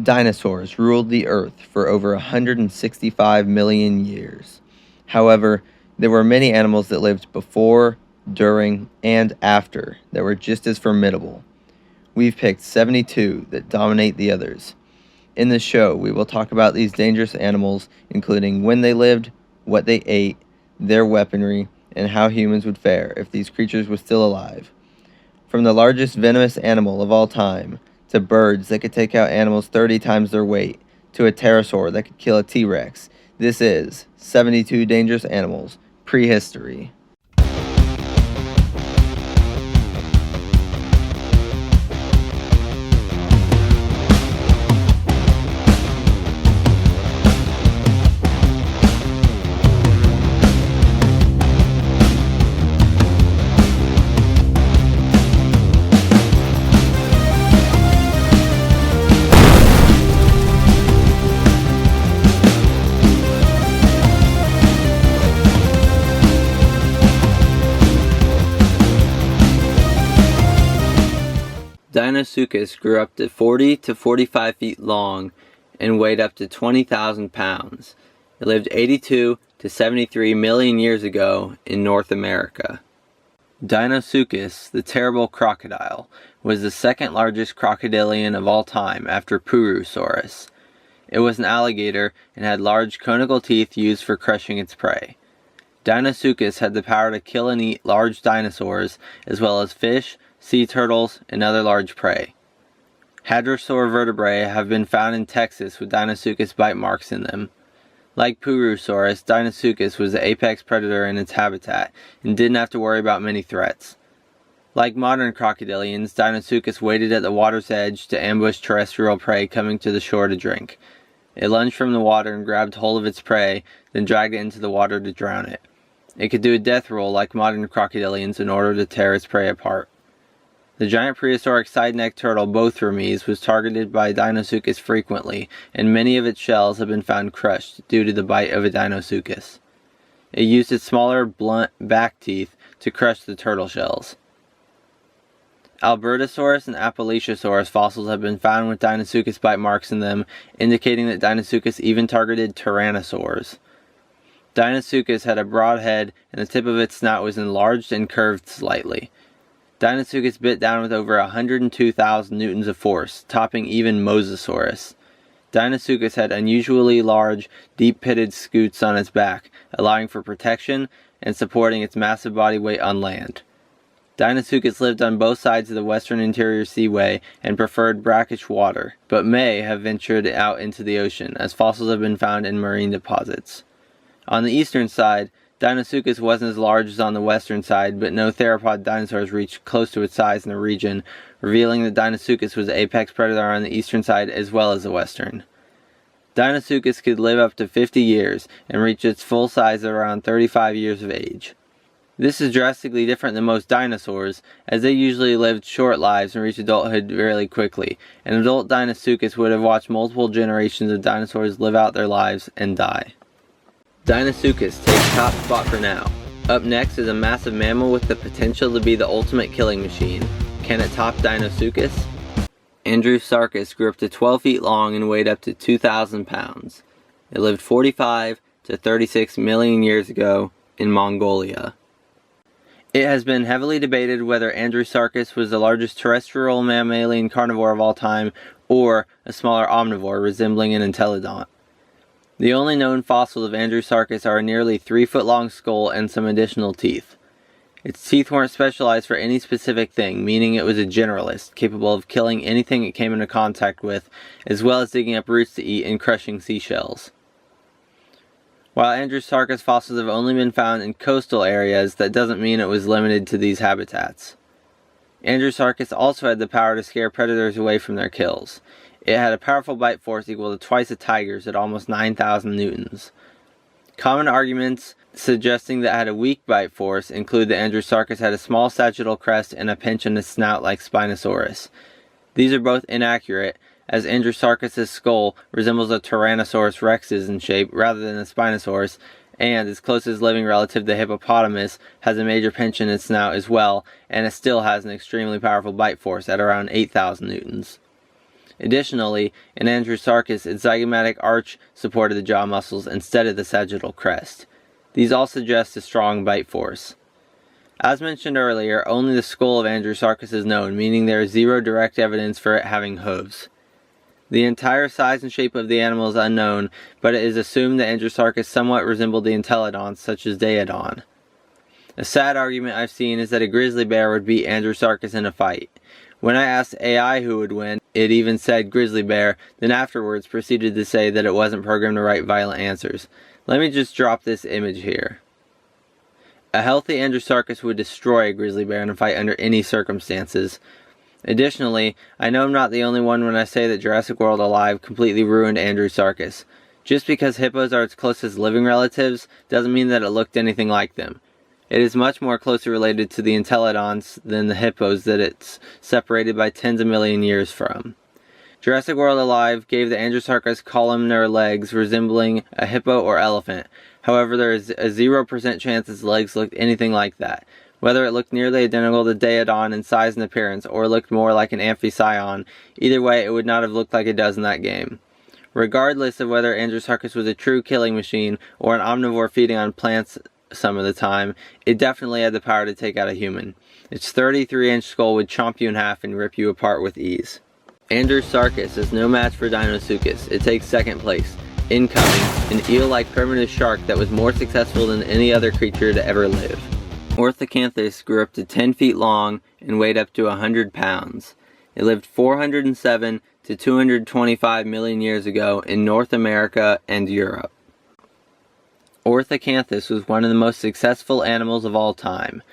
Dinosaurs ruled the Earth for over 165 million years. However, there were many animals that lived before, during, and after that were just as formidable. We've picked 72 that dominate the others. In this show, we will talk about these dangerous animals, including when they lived, what they ate, their weaponry, and how humans would fare if these creatures were still alive. From the largest venomous animal of all time, to birds that could take out animals 30 times their weight, to a pterosaur that could kill a T-Rex, this is 72 Dangerous Animals, Prehistory. Deinosuchus grew up to 40 to 45 feet long and weighed up to 20,000 pounds. It lived 82 to 73 million years ago in North America. Deinosuchus, the terrible crocodile, was the second largest crocodilian of all time after Purosaurus. It was an alligator and had large conical teeth used for crushing its prey. Deinosuchus had the power to kill and eat large dinosaurs as well as fish, sea turtles, and other large prey. Hadrosaur vertebrae have been found in Texas with Deinosuchus bite marks in them. Like Purosaurus, Deinosuchus was the apex predator in its habitat and didn't have to worry about many threats. Like modern crocodilians, Deinosuchus waited at the water's edge to ambush terrestrial prey coming to the shore to drink. It lunged from the water and grabbed hold of its prey, then dragged it into the water to drown it. It could do a death roll like modern crocodilians in order to tear its prey apart. The giant prehistoric side-necked turtle Bothromes was targeted by Deinosuchus frequently, and many of its shells have been found crushed due to the bite of a Deinosuchus. It used its smaller, blunt back teeth to crush the turtle shells. Albertosaurus and Aplysiosaurus fossils have been found with Deinosuchus bite marks in them, indicating that Deinosuchus even targeted tyrannosaurs. Deinosuchus had a broad head, and the tip of its snout was enlarged and curved slightly. Deinosuchus bit down with over 102,000 newtons of force, topping even Mosasaurus. Deinosuchus had unusually large, deep-pitted scutes on its back, allowing for protection and supporting its massive body weight on land. Deinosuchus lived on both sides of the western interior seaway and preferred brackish water, but may have ventured out into the ocean, as fossils have been found in marine deposits. On the eastern side, Deinosuchus wasn't as large as on the western side, but no theropod dinosaurs reached close to its size in the region, revealing that Deinosuchus was the apex predator on the eastern side as well as the western. Deinosuchus could live up to 50 years and reach its full size at around 35 years of age. This is drastically different than most dinosaurs, as they usually lived short lives and reached adulthood fairly quickly. An adult Deinosuchus would have watched multiple generations of dinosaurs live out their lives and die. Deinosuchus takes top spot for now. Up next is a massive mammal with the potential to be the ultimate killing machine. Can it top Deinosuchus? Andrewsarchus grew up to 12 feet long and weighed up to 2,000 pounds. It lived 45 to 36 million years ago in Mongolia. It has been heavily debated whether Andrewsarchus was the largest terrestrial mammalian carnivore of all time or a smaller omnivore resembling an entelodont. The only known fossils of Andrewsarchus are a nearly 3-foot-long skull and some additional teeth. Its teeth weren't specialized for any specific thing, meaning it was a generalist, capable of killing anything it came into contact with, as well as digging up roots to eat and crushing seashells. While Andrewsarchus fossils have only been found in coastal areas, that doesn't mean it was limited to these habitats. Andrewsarchus also had the power to scare predators away from their kills. It had a powerful bite force equal to twice a tiger's at almost 9,000 newtons. Common arguments suggesting that it had a weak bite force include that Andrewsarchus had a small sagittal crest and a pinch in its snout like Spinosaurus. These are both inaccurate, as Andrewsarchus' skull resembles a Tyrannosaurus rex's in shape rather than a Spinosaurus, and its closest living relative, the hippopotamus, has a major pinch in its snout as well, and it still has an extremely powerful bite force at around 8,000 newtons. Additionally, in Andrewsarchus, its zygomatic arch supported the jaw muscles instead of the sagittal crest. These all suggest a strong bite force. As mentioned earlier, only the skull of Andrewsarchus is known, meaning there is zero direct evidence for it having hooves. The entire size and shape of the animal is unknown, but it is assumed that Andrewsarchus somewhat resembled the entelodons such as Daeodon. A sad argument I've seen is that a grizzly bear would beat Andrewsarchus in a fight. When I asked AI who would win, it even said grizzly bear, then afterwards proceeded to say that it wasn't programmed to write violent answers. Let me just drop this image here. A healthy Andrewsarchus would destroy a grizzly bear in a fight under any circumstances. Additionally, I know I'm not the only one when I say that Jurassic World Alive completely ruined Andrewsarchus. Just because hippos are its closest living relatives doesn't mean that it looked anything like them. It is much more closely related to the entelodons than the hippos that it's separated by tens of million years from. Jurassic World Alive gave the Andrewsarchus columnar legs resembling a hippo or elephant. However, there is a 0% chance its legs looked anything like that. Whether it looked nearly identical to Daeodon in size and appearance, or looked more like an Amphision, either way it would not have looked like it does in that game. Regardless of whether Andrewsarchus was a true killing machine or an omnivore feeding on plants some of the time, it definitely had the power to take out a human. Its 33-inch skull would chomp you in half and rip you apart with ease. Andrewsarchus is no match for Deinosuchus. It takes second place. Incoming, an eel-like primitive shark that was more successful than any other creature to ever live. Orthocanthus grew up to 10 feet long and weighed up to 100 pounds. It lived 407 to 225 million years ago in North America and Europe. Orthocanthus was one of the most successful animals of all time.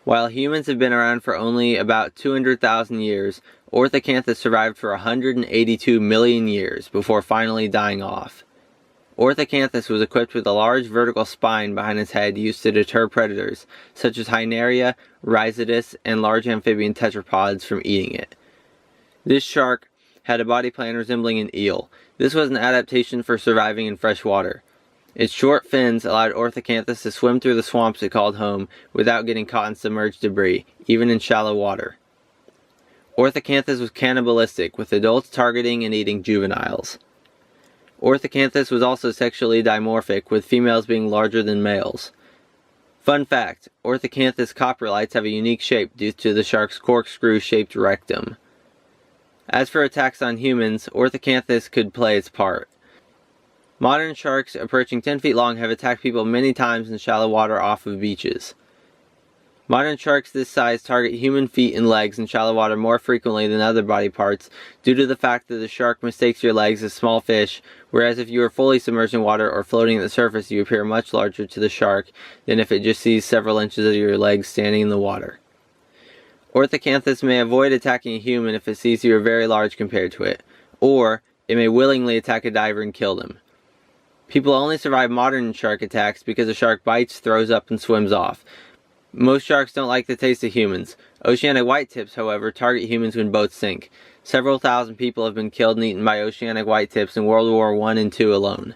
While humans have been around for only about 200,000 years, Orthocanthus survived for 182 million years before finally dying off. Orthocanthus was equipped with a large vertical spine behind its head used to deter predators, such as Hyneria, Rhizodus, and large amphibian tetrapods from eating it. This shark had a body plan resembling an eel. This was an adaptation for surviving in fresh water. Its short fins allowed Orthocanthus to swim through the swamps it called home without getting caught in submerged debris, even in shallow water. Orthocanthus was cannibalistic, with adults targeting and eating juveniles. Orthocanthus was also sexually dimorphic, with females being larger than males. Fun fact, Orthocanthus coprolites have a unique shape due to the shark's corkscrew-shaped rectum. As for attacks on humans, Orthocanthus could play its part. Modern sharks approaching 10 feet long have attacked people many times in shallow water off of beaches. Modern sharks this size target human feet and legs in shallow water more frequently than other body parts due to the fact that the shark mistakes your legs as small fish, whereas if you are fully submerged in water or floating at the surface you appear much larger to the shark than if it just sees several inches of your legs standing in the water. Orthocanthus may avoid attacking a human if it sees you are very large compared to it, or it may willingly attack a diver and kill them. People only survive modern shark attacks because a shark bites, throws up, and swims off. Most sharks don't like the taste of humans. Oceanic whitetips, however, target humans when boats sink. Several thousand people have been killed and eaten by oceanic whitetips in World War I and II alone.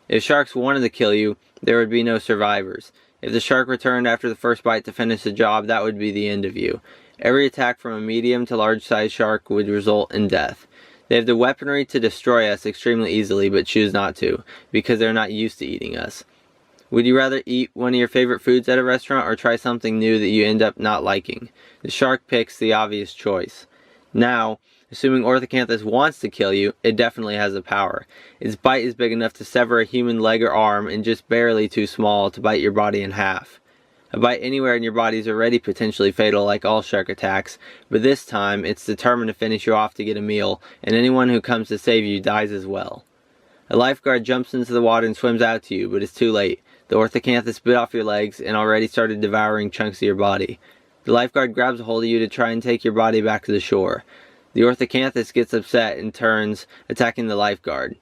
If sharks wanted to kill you, there would be no survivors. If the shark returned after the first bite to finish the job, that would be the end of you. Every attack from a medium to large-sized shark would result in death. They have the weaponry to destroy us extremely easily, but choose not to, because they're not used to eating us. Would you rather eat one of your favorite foods at a restaurant or try something new that you end up not liking? The shark picks the obvious choice. Now, assuming Orthocanthus wants to kill you, it definitely has the power. Its bite is big enough to sever a human leg or arm and just barely too small to bite your body in half. A bite anywhere in your body is already potentially fatal like all shark attacks, but this time it's determined to finish you off to get a meal, and anyone who comes to save you dies as well. A lifeguard jumps into the water and swims out to you, but it's too late. The Orthocanthus bit off your legs and already started devouring chunks of your body. The lifeguard grabs a hold of you to try and take your body back to the shore. The Orthocanthus gets upset and turns, attacking the lifeguard.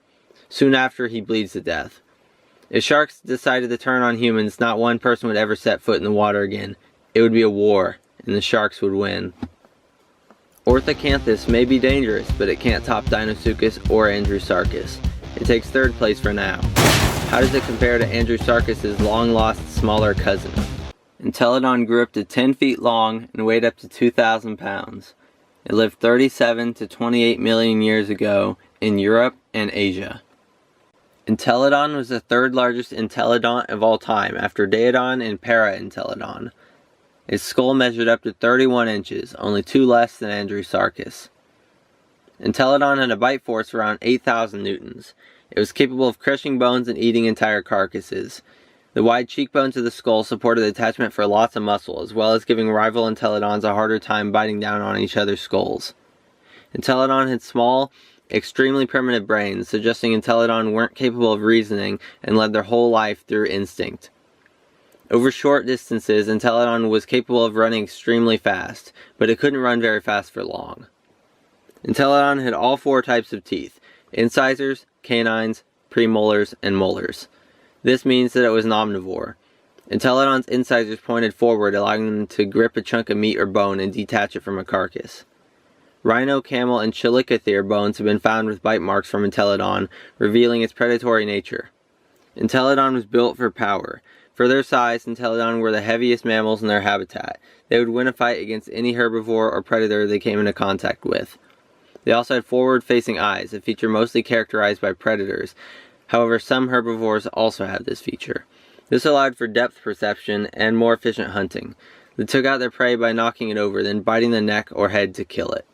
Soon after, he bleeds to death. If sharks decided to turn on humans, not one person would ever set foot in the water again. It would be a war, and the sharks would win. Orthocanthus may be dangerous, but it can't top Deinosuchus or Andrewsarchus. It takes third place for now. How does it compare to Andrewsarchus' long-lost smaller cousin? Entelodon grew up to 10 feet long and weighed up to 2,000 pounds. It lived 37 to 28 million years ago in Europe and Asia. Entelodon was the third largest entelodont of all time after Daeodon and Paraentelodon. Its skull measured up to 31 inches, only 2 less than Andrewsarchus. Entelodon had a bite force around 8,000 newtons. It was capable of crushing bones and eating entire carcasses. The wide cheekbones of the skull supported attachment for lots of muscle, as well as giving rival entelodons a harder time biting down on each other's skulls. Entelodon had small, extremely primitive brains, suggesting Entelodon weren't capable of reasoning and led their whole life through instinct. Over short distances, Entelodon was capable of running extremely fast, but it couldn't run very fast for long. Entelodon had all 4 types of teeth: incisors, canines, premolars, and molars. This means that it was an omnivore. Entelodon's incisors pointed forward, allowing them to grip a chunk of meat or bone and detach it from a carcass. Rhino, camel, and Chilicotherium bones have been found with bite marks from Entelodon, revealing its predatory nature. Entelodon was built for power. For their size, Entelodon were the heaviest mammals in their habitat. They would win a fight against any herbivore or predator they came into contact with. They also had forward-facing eyes, a feature mostly characterized by predators. However, some herbivores also have this feature. This allowed for depth perception and more efficient hunting. They took out their prey by knocking it over, then biting the neck or head to kill it.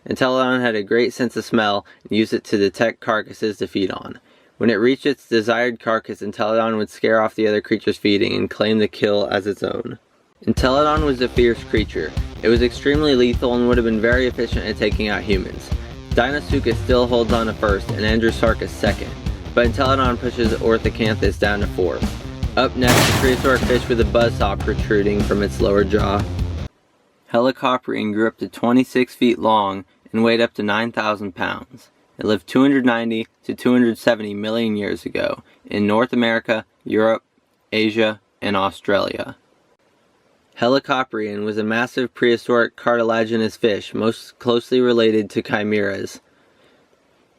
Entelodon had a great sense of smell and used it to detect carcasses to feed on. When it reached its desired carcass, Entelodon would scare off the other creatures feeding and claim the kill as its own. Entelodon was a fierce creature. It was extremely lethal and would have been very efficient at taking out humans. Deinosuchus still holds on to first and Andrewsarchus second, but Entelodon pushes Orthocanthus down to fourth. Up next, the prehistoric fish with a buzzsaw protruding from its lower jaw. Helicoprion grew up to 26 feet long and weighed up to 9,000 pounds. It lived 290 to 270 million years ago in North America, Europe, Asia, and Australia. Helicoprion was a massive prehistoric cartilaginous fish most closely related to chimeras.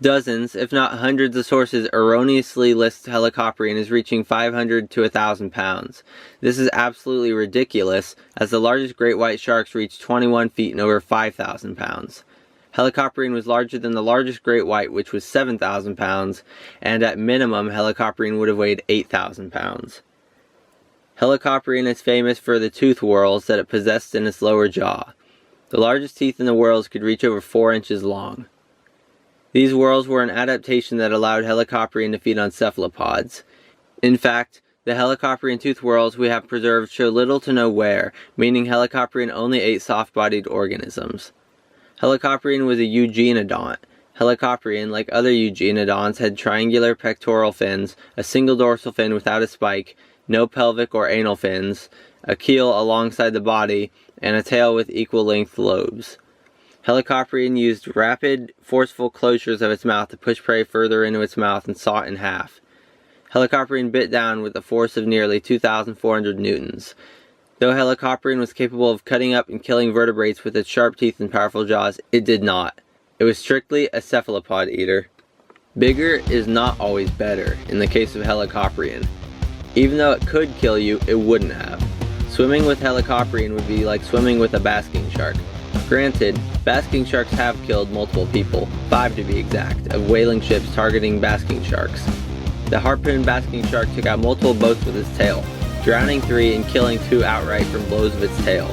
Dozens, if not hundreds of sources erroneously list Helicoprion as reaching 500 to 1,000 pounds. This is absolutely ridiculous, as the largest great white sharks reach 21 feet and over 5,000 pounds. Helicoprion was larger than the largest great white, which was 7,000 pounds, and at minimum Helicoprion would have weighed 8,000 pounds. Helicoprion is famous for the tooth whorls that it possessed in its lower jaw. The largest teeth in the whorls could reach over 4 inches long. These whorls were an adaptation that allowed Helicoprion to feed on cephalopods. In fact, the Helicoprion tooth whorls we have preserved show little to no wear, meaning Helicoprion only ate soft-bodied organisms. Helicoprion was a eugenodont. Helicoprion, like other eugenodonts, had triangular pectoral fins, a single dorsal fin without a spike, no pelvic or anal fins, a keel alongside the body, and a tail with equal-length lobes. Helicoprion used rapid, forceful closures of its mouth to push prey further into its mouth and saw it in half. Helicoprion bit down with a force of nearly 2,400 newtons. Though Helicoprion was capable of cutting up and killing vertebrates with its sharp teeth and powerful jaws, it did not. It was strictly a cephalopod eater. Bigger is not always better in the case of Helicoprion. Even though it could kill you, it wouldn't have. Swimming with Helicoprion would be like swimming with a basking shark. Granted, basking sharks have killed multiple people, 5 to be exact, of whaling ships targeting basking sharks. The harpoon basking shark took out multiple boats with its tail, drowning 3 and killing 2 outright from blows of its tail.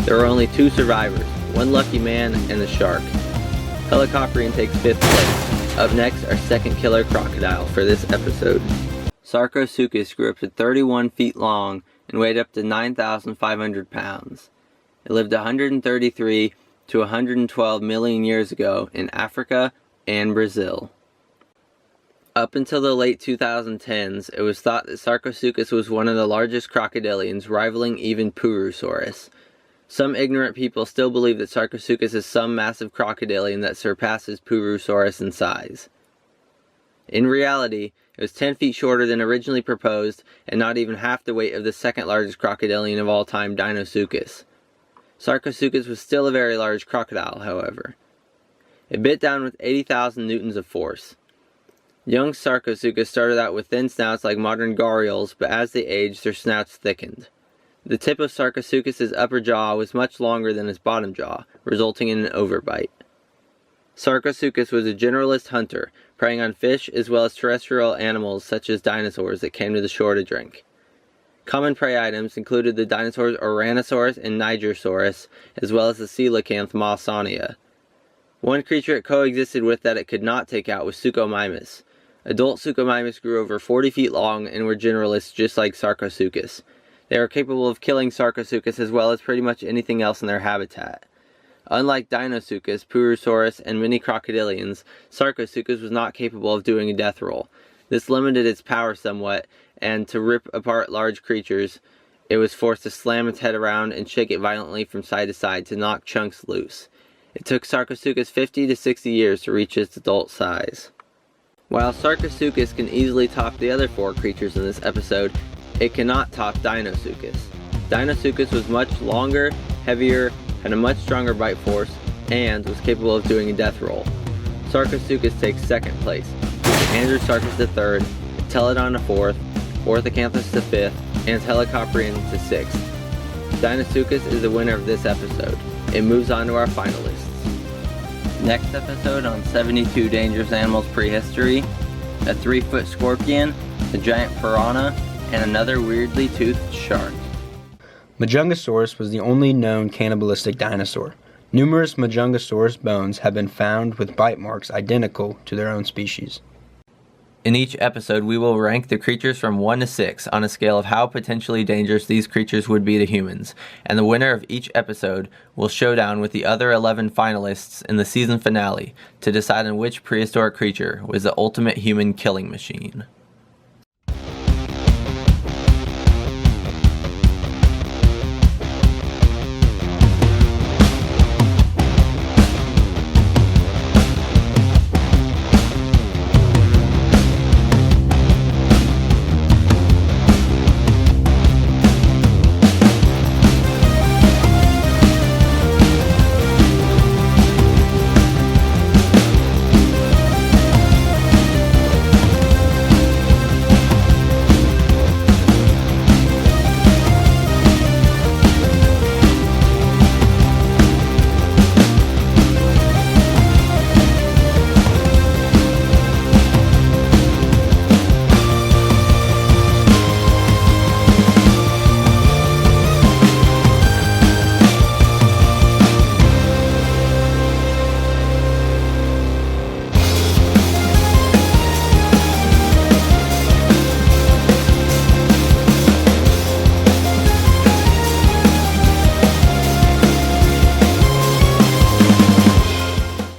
There were only 2 survivors, one lucky man and the shark. Helicoprion takes 5th place. Up next, our second killer crocodile for this episode. Sarcosuchus grew up to 31 feet long and weighed up to 9,500 pounds. It lived 133 to 112 million years ago in Africa and Brazil. Up until the late 2010s, it was thought that Sarcosuchus was one of the largest crocodilians, rivaling even Purosaurus. Some ignorant people still believe that Sarcosuchus is some massive crocodilian that surpasses Purosaurus in size. In reality, it was 10 feet shorter than originally proposed, and not even half the weight of the second largest crocodilian of all time, Deinosuchus. Sarcosuchus was still a very large crocodile, however. It bit down with 80,000 newtons of force. Young Sarcosuchus started out with thin snouts like modern gharials, but as they aged, their snouts thickened. The tip of Sarcosuchus' upper jaw was much longer than his bottom jaw, resulting in an overbite. Sarcosuchus was a generalist hunter, preying on fish as well as terrestrial animals such as dinosaurs that came to the shore to drink. Common prey items included the dinosaurs Ouranosaurus and Nigersaurus, as well as the coelacanth Mawsonia. One creature it coexisted with that it could not take out was Suchomimus. Adult Suchomimus grew over 40 feet long and were generalists just like Sarcosuchus. They were capable of killing Sarcosuchus as well as pretty much anything else in their habitat. Unlike Deinosuchus, Purosaurus, and many crocodilians, Sarcosuchus was not capable of doing a death roll. This limited its power somewhat, and to rip apart large creatures, it was forced to slam its head around and shake it violently from side to side to knock chunks loose. It took Sarcosuchus 50 to 60 years to reach its adult size. While Sarcosuchus can easily top the other 4 creatures in this episode, it cannot top Deinosuchus. Deinosuchus was much longer, heavier, had a much stronger bite force, and was capable of doing a death roll. Sarcosuchus takes second place, Andrewsarchus to third, Telodon to fourth, Orthocanthus to fifth, and Helicoprion to sixth. Deinosuchus is the winner of this episode. It moves on to our finalists. Next episode on 72 Dangerous Animals Prehistory, a 3-foot scorpion, a giant piranha, and another weirdly toothed shark. Majungasaurus was the only known cannibalistic dinosaur. Numerous Majungasaurus bones have been found with bite marks identical to their own species. In each episode, we will rank the creatures from 1 to 6 on a scale of how potentially dangerous these creatures would be to humans, and the winner of each episode will showdown with the other 11 finalists in the season finale to decide on which prehistoric creature was the ultimate human killing machine.